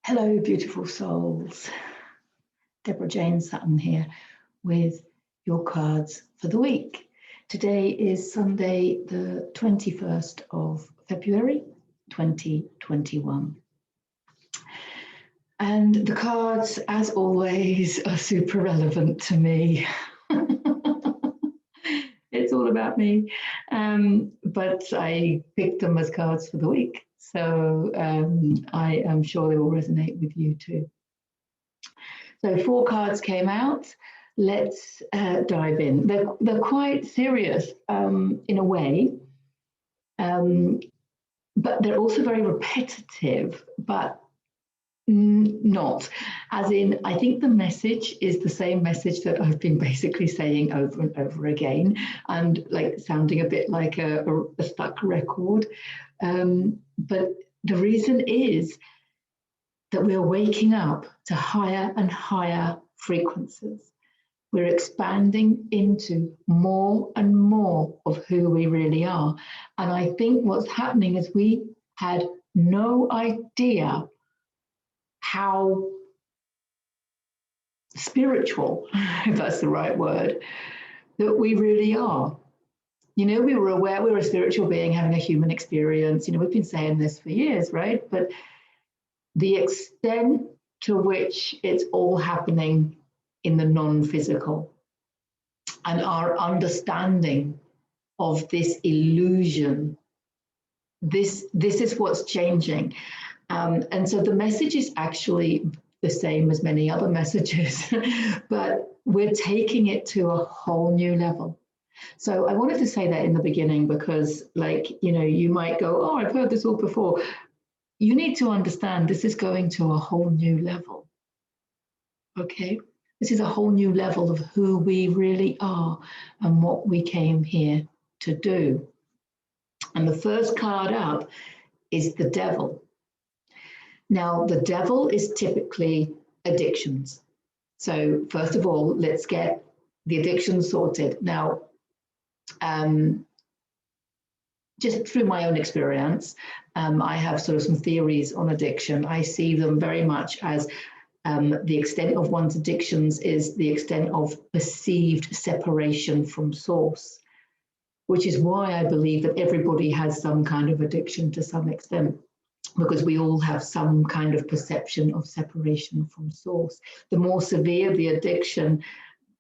Hello, beautiful souls. Deborah Jane Sutton here with your cards for the week. Today is Sunday, the 21st of February, 2021. And the cards, as always, are super relevant to me. It's all about me. But I picked them as cards for the week. So I am sure they will resonate with you too. So 4 cards came out. Let's dive in. They're quite serious in a way, but they're also very repetitive, but not. As in, I think the message is the same message that I've been basically saying over and over again, and like sounding a bit like a stuck record. But the reason is that we're waking up to higher and higher frequencies. We're expanding into more and more of who we really are. And I think what's happening is we had no idea how spiritual, if that's the right word, that we really are. You know, we were aware we were a spiritual being having a human experience. You know, we've been saying this for years, right? But the extent to which it's all happening in the non-physical and our understanding of this illusion, this is what's changing. And so the message is actually the same as many other messages, but we're taking it to a whole new level. So I wanted to say that in the beginning because, like, you know, you might go, oh, I've heard this all before. You need to understand this is going to a whole new level, okay? This is a whole new level of who we really are and what we came here to do. And the first card up is the devil. Now, the devil is typically addictions. So first of all, let's get the addiction sorted. Now, just through my own experience, I have sort of some theories on addiction. I see them very much as the extent of one's addictions is the extent of perceived separation from source, which is why I believe that everybody has some kind of addiction to some extent, because we all have some kind of perception of separation from source. The more severe the addiction,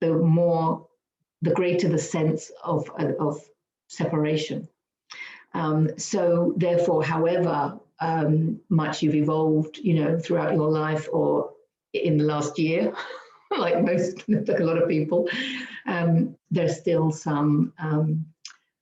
the greater the sense of separation. So therefore, however much you've evolved, you know, throughout your life or in the last year, like a lot of people, there's still some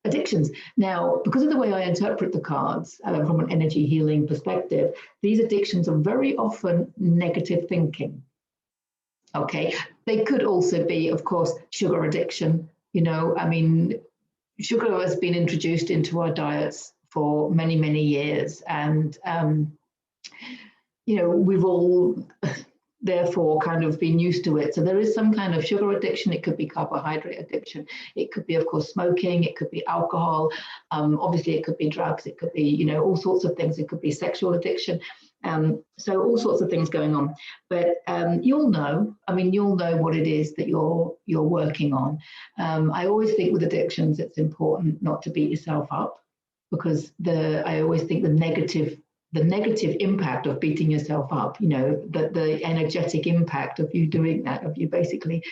addictions. Now, because of the way I interpret the cards from an energy healing perspective, these addictions are very often negative thinking. Okay, they could also be, of course, sugar addiction. You know, I mean, sugar has been introduced into our diets for many, many years. And, you know, we've all therefore kind of been used to it. So there is some kind of sugar addiction. It could be carbohydrate addiction. It could be, of course, smoking. It could be alcohol. Obviously, it could be drugs. It could be, you know, all sorts of things. It could be sexual addiction. So all sorts of things going on. But you'll know what it is that you're working on. I always think with addictions, it's important not to beat yourself up, because I always think the negative impact of beating yourself up, you know, the energetic impact of you doing that, of you basically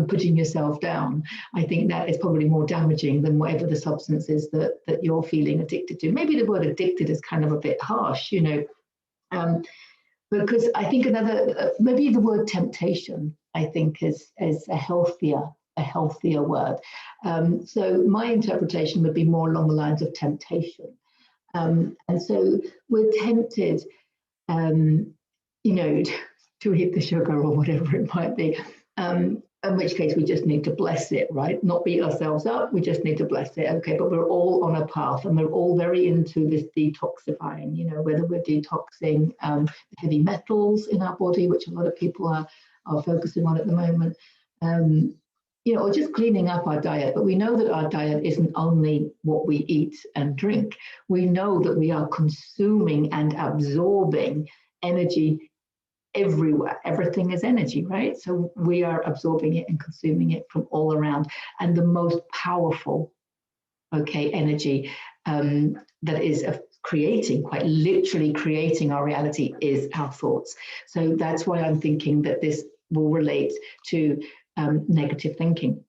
putting yourself down, I think that is probably more damaging than whatever the substance is that you're feeling addicted to. Maybe the word addicted is kind of a bit harsh, you know, because I think maybe the word temptation, I think is a healthier word. So my interpretation would be more along the lines of temptation. And so we're tempted, you know, to hit the sugar or whatever it might be, in which case we just need to bless it, right? Not beat ourselves up, we just need to bless it, okay? But we're all on a path and we're all very into this detoxifying, you know, whether we're detoxing heavy metals in our body, which a lot of people are focusing on at the moment, you know, or just cleaning up our diet. But we know that our diet isn't only what we eat and drink. We know that we are consuming and absorbing energy everywhere. Everything is energy, right? So we are absorbing it and consuming it from all around. And the most powerful, okay, energy that is creating, quite literally creating our reality is our thoughts. So that's why I'm thinking that this will relate to negative thinking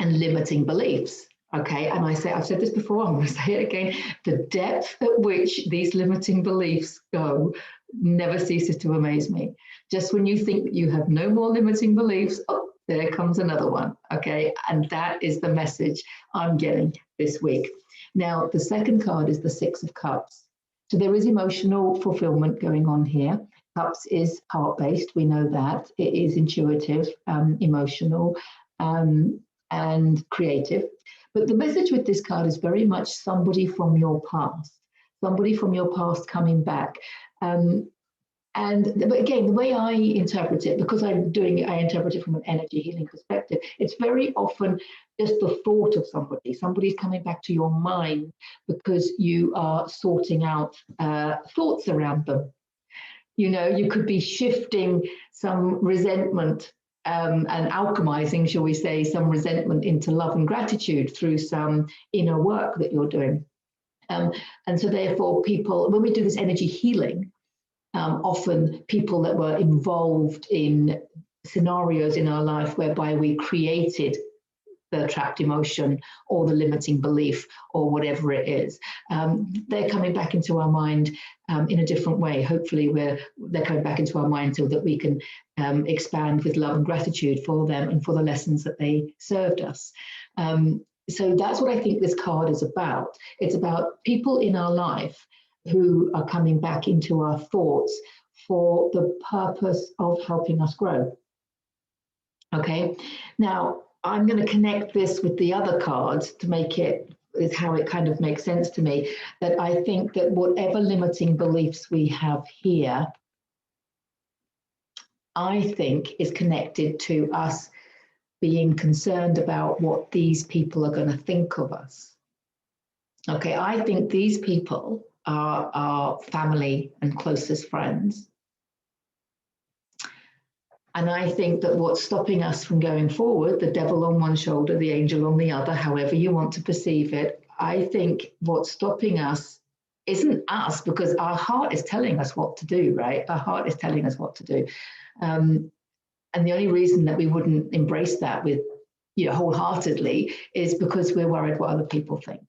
and limiting beliefs. Okay, and I've said this before, I'm going to say it again. The depth at which these limiting beliefs go never ceases to amaze me. Just when you think you have no more limiting beliefs, oh, there comes another one. Okay, and that is the message I'm getting this week. Now, the second card is the Six of Cups. So there is emotional fulfillment going on here. Cups is heart-based, we know that. It is intuitive, emotional, and creative. But the message with this card is very much somebody from your past coming back. But again, the way I interpret it, because I interpret it from an energy healing perspective, it's very often just the thought of somebody's coming back to your mind because you are sorting out thoughts around them. You know, you could be shifting some resentment and alchemizing, shall we say, some resentment into love and gratitude through some inner work that you're doing. And so therefore people, when we do this energy healing, often people that were involved in scenarios in our life whereby we created the trapped emotion or the limiting belief or whatever it is, they're coming back into our mind in a different way. Hopefully they're coming back into our mind so that we can expand with love and gratitude for them and for the lessons that they served us. So that's what I think this card is about. It's about people in our life who are coming back into our thoughts for the purpose of helping us grow. Okay, now I'm going to connect this with the other cards to make it, is how it kind of makes sense to me, that I think that whatever limiting beliefs we have here, I think is connected to us being concerned about what these people are going to think of us. Okay, I think these people are our family and closest friends. And I think that what's stopping us from going forward, the devil on one shoulder, the angel on the other, however you want to perceive it, I think what's stopping us isn't us, because our heart is telling us what to do, right? Our heart is telling us what to do. And the only reason that we wouldn't embrace that with, you know, wholeheartedly is because we're worried what other people think.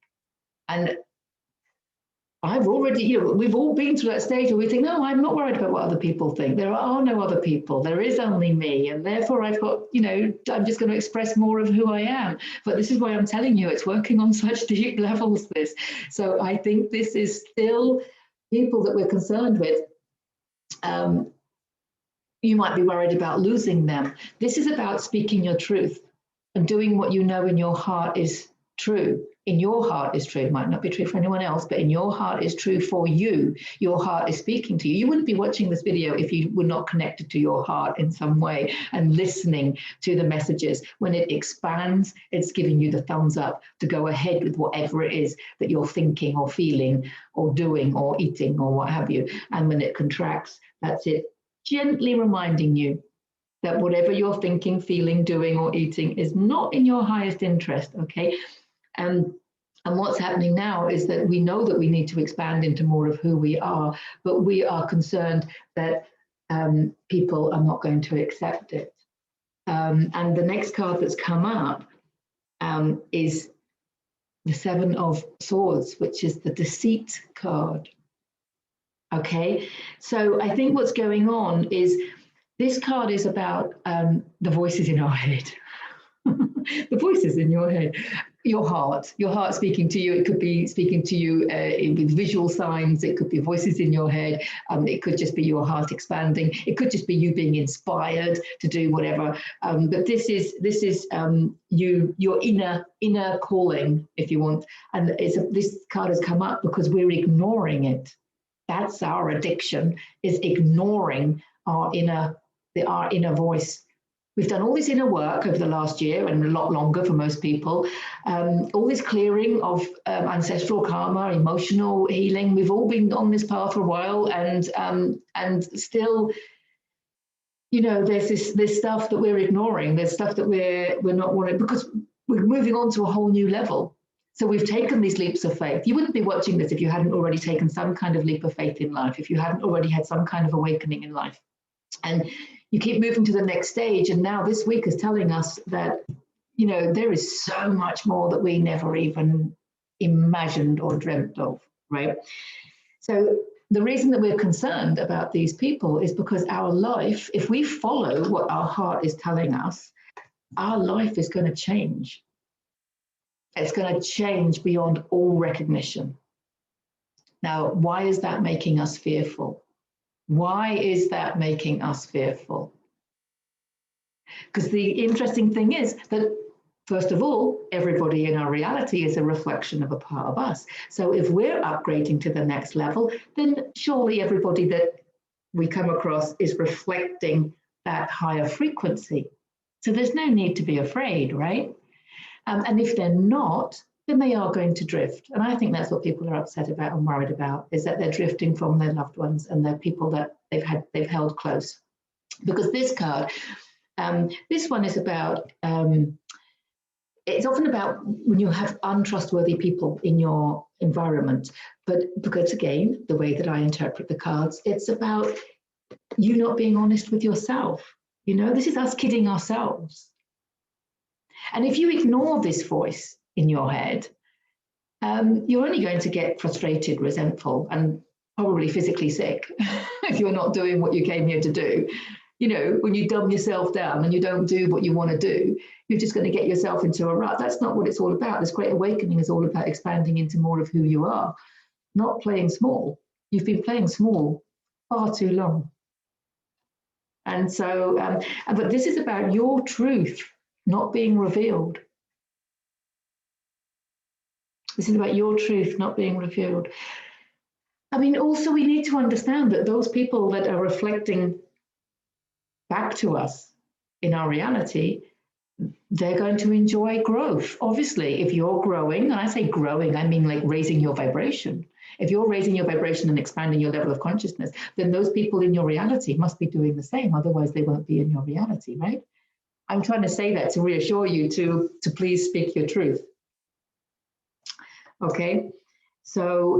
And I've already, you know, we've all been through that stage where we think, no, I'm not worried about what other people think. There are no other people. There is only me. And therefore I've got, you know, I'm just going to express more of who I am. But this is why I'm telling you, it's working on such deep levels, this. So I think this is still people that we're concerned with. You might be worried about losing them. This is about speaking your truth and doing what you know in your heart is true. In your heart is true. It might not be true for anyone else, but in your heart is true for you. Your heart is speaking to you. You wouldn't be watching this video if you were not connected to your heart in some way and listening to the messages. When it expands, it's giving you the thumbs up to go ahead with whatever it is that you're thinking or feeling or doing or eating or what have you. And when it contracts, that's it gently reminding you that whatever you're thinking, feeling, doing, or eating is not in your highest interest, okay? And what's happening now is that we know that we need to expand into more of who we are, but we are concerned that people are not going to accept it. And the next card that's come up is the Seven of Swords, which is the Deceit card. Okay, so I think what's going on is this card is about the voices in our head. The voices in your head, your heart speaking to you. It could be speaking to you with visual signs. It could be voices in your head. It could just be your heart expanding. It could just be you being inspired to do whatever. But this is your inner calling, if you want. And this card has come up because we're ignoring it. That's our addiction, is ignoring our inner voice. We've done all this inner work over the last year and a lot longer for most people. All this clearing of ancestral karma, emotional healing. We've all been on this path for a while, and still you know, there's this stuff that we're ignoring. There's stuff that we're not wanting because we're moving on to a whole new level. So we've taken these leaps of faith. You wouldn't be watching this if you hadn't already taken some kind of leap of faith in life, if you hadn't already had some kind of awakening in life. And you keep moving to the next stage. And now this week is telling us that, you know, there is so much more that we never even imagined or dreamt of, right? So the reason that we're concerned about these people is because our life, if we follow what our heart is telling us, our life is going to change. It's going to change beyond all recognition. Now, why is that making us fearful? Why is that making us fearful? Because the interesting thing is that, first of all, everybody in our reality is a reflection of a part of us. So if we're upgrading to the next level, then surely everybody that we come across is reflecting that higher frequency. So there's no need to be afraid, right? And if they're not, then they are going to drift. And I think that's what people are upset about and worried about, is that they're drifting from their loved ones and their people that they've held close. Because this card, this one is about, it's often about when you have untrustworthy people in your environment. But because again, the way that I interpret the cards, it's about you not being honest with yourself. You know, this is us kidding ourselves. And if you ignore this voice in your head, you're only going to get frustrated, resentful, and probably physically sick if you're not doing what you came here to do. You know, when you dumb yourself down and you don't do what you want to do, you're just going to get yourself into a rut. That's not what it's all about. This Great Awakening is all about expanding into more of who you are, not playing small. You've been playing small far too long. And so, but this is about your truth not being revealed. This is about your truth not being revealed. I mean, also we need to understand that those people that are reflecting back to us in our reality, they're going to enjoy growth. Obviously, if you're growing, and I say growing, I mean like raising your vibration. If you're raising your vibration and expanding your level of consciousness, then those people in your reality must be doing the same. Otherwise, they won't be in your reality, right? I'm trying to say that to reassure you to please speak your truth. Okay, so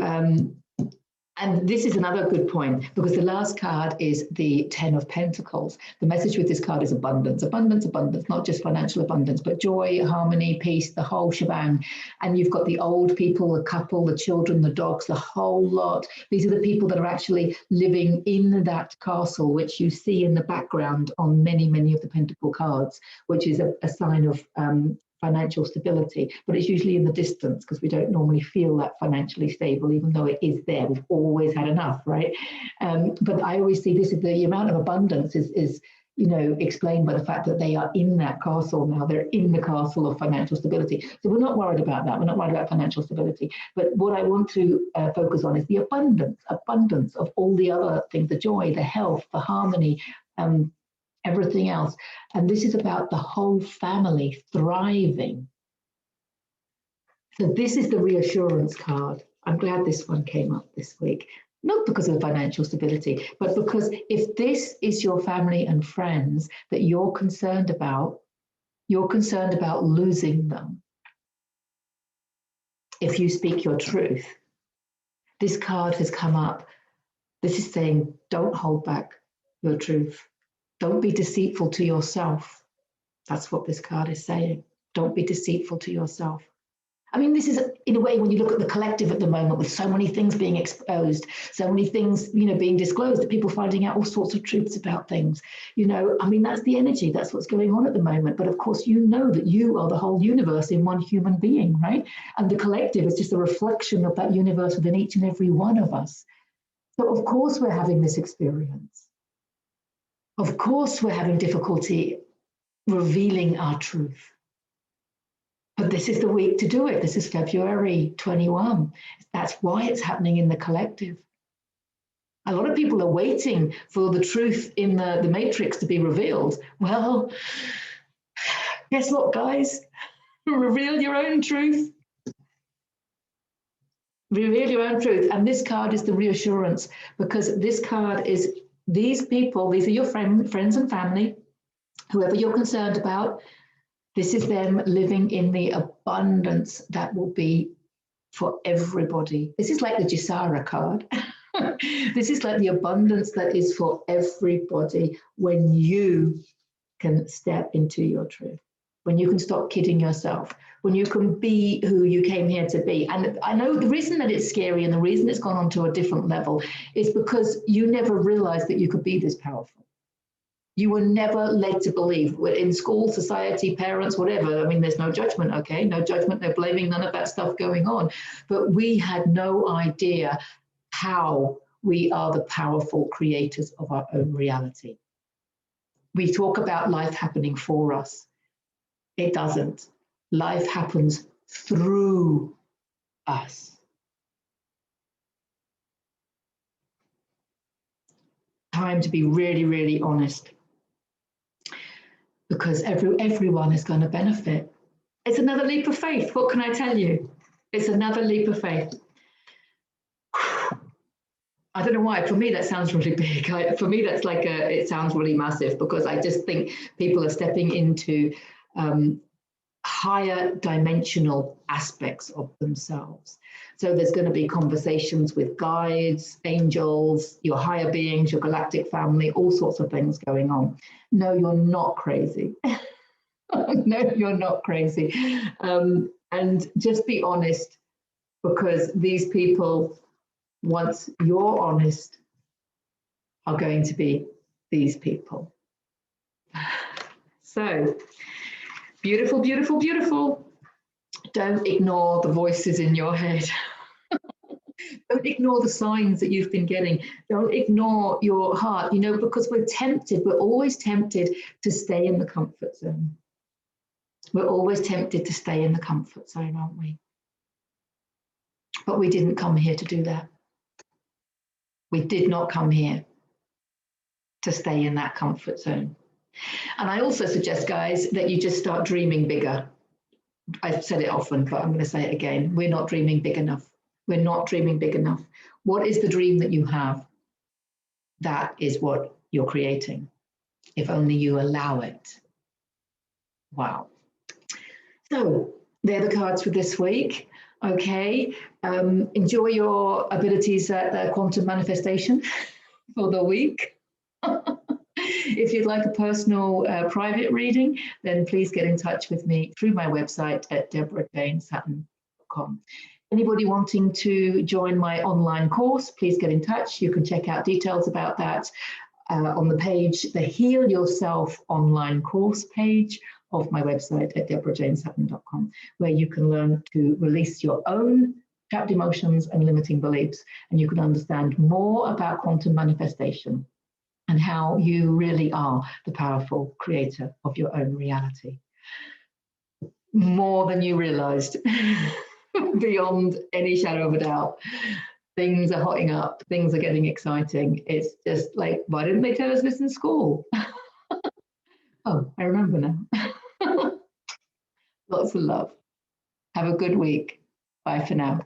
and this is another good point, because the last card is the 10 of Pentacles. The message with this card is abundance, abundance, abundance, not just financial abundance, but joy, harmony, peace, the whole shebang. And you've got the old people, the couple, the children, the dogs, the whole lot. These are the people that are actually living in that castle, which you see in the background on many, many of the Pentacle cards, which is a sign of financial stability, but it's usually in the distance because we don't normally feel that financially stable, even though it is there. We've always had enough, right? But I always see this, the amount of abundance is you know, explained by the fact that they are in that castle now. They're in the castle of financial stability. So we're not worried about that. We're not worried about financial stability. But what I want to focus on is the abundance of all the other things, the joy, the health, the harmony, everything else. And this is about the whole family thriving. So this is the reassurance card. I'm glad this one came up this week, not because of financial stability, but because if this is your family and friends that you're concerned about losing them. If you speak your truth, this card has come up. This is saying, don't hold back your truth. Don't be deceitful to yourself. That's what this card is saying. Don't be deceitful to yourself. I mean, this is, in a way, when you look at the collective at the moment, with so many things being exposed, so many things, you know, being disclosed, that people finding out all sorts of truths about things. You know, I mean, that's the energy. That's what's going on at the moment. But of course, you know that you are the whole universe in one human being, right? And the collective is just a reflection of that universe within each and every one of us. So of course, we're having this experience. Of course, we're having difficulty revealing our truth. But this is the week to do it. This is February 21. That's why it's happening in the collective. A lot of people are waiting for the truth in the matrix to be revealed. Well, guess what, guys? Reveal your own truth. Reveal your own truth. And this card is the reassurance, because this card is These people, these are your friends and family, whoever you're concerned about. This is them living in the abundance that will be for everybody. This is like the Jisara card. This is like the abundance that is for everybody when you can step into your truth, when you can stop kidding yourself, when you can be who you came here to be. And I know the reason that it's scary and the reason it's gone on to a different level is because you never realized that you could be this powerful. You were never led to believe. In school, society, parents, whatever. I mean, there's no judgment, okay? No judgment, no blaming, none of that stuff going on. But we had no idea how we are the powerful creators of our own reality. We talk about life happening for us. It doesn't. Life happens through us. Time to be really, really honest, because everyone is going to benefit. It's another leap of faith. What can I tell you? It's another leap of faith. I don't know why. For me, that sounds really big. For me, that's like it sounds really massive, because I just think people are stepping into higher dimensional aspects of themselves. So there's going to be conversations with guides, angels, your higher beings, your galactic family, all sorts of things going on. No, you're not crazy. No, you're not crazy. And just be honest, because these people, once you're honest, are going to be these people. So, beautiful, beautiful, beautiful. Don't ignore the voices in your head. Don't ignore the signs that you've been getting. Don't ignore your heart, because we're always tempted to stay in the comfort zone. We're always tempted to stay in the comfort zone, aren't we? But we didn't come here to do that. We did not come here to stay in that comfort zone. And I also suggest, guys, that you just start dreaming bigger. I've said it often, but I'm going to say it again. We're not dreaming big enough. We're not dreaming big enough. What is the dream that you have? That is what you're creating, if only you allow it. Wow. So they're the cards for this week. Okay. Enjoy your abilities at quantum manifestation for the week. If you'd like a personal private reading, then please get in touch with me through my website at deborahjanesutton.com. Anybody wanting to join my online course, please get in touch. You can check out details about that on the page, the Heal Yourself online course page of my website at deborahjanesutton.com, where you can learn to release your own trapped emotions and limiting beliefs, and you can understand more about quantum manifestation and how you really are the powerful creator of your own reality. More than you realized, beyond any shadow of a doubt. Things are hotting up, things are getting exciting. It's just like, why didn't they tell us this in school? Oh, I remember now. Lots of love. Have a good week. Bye for now.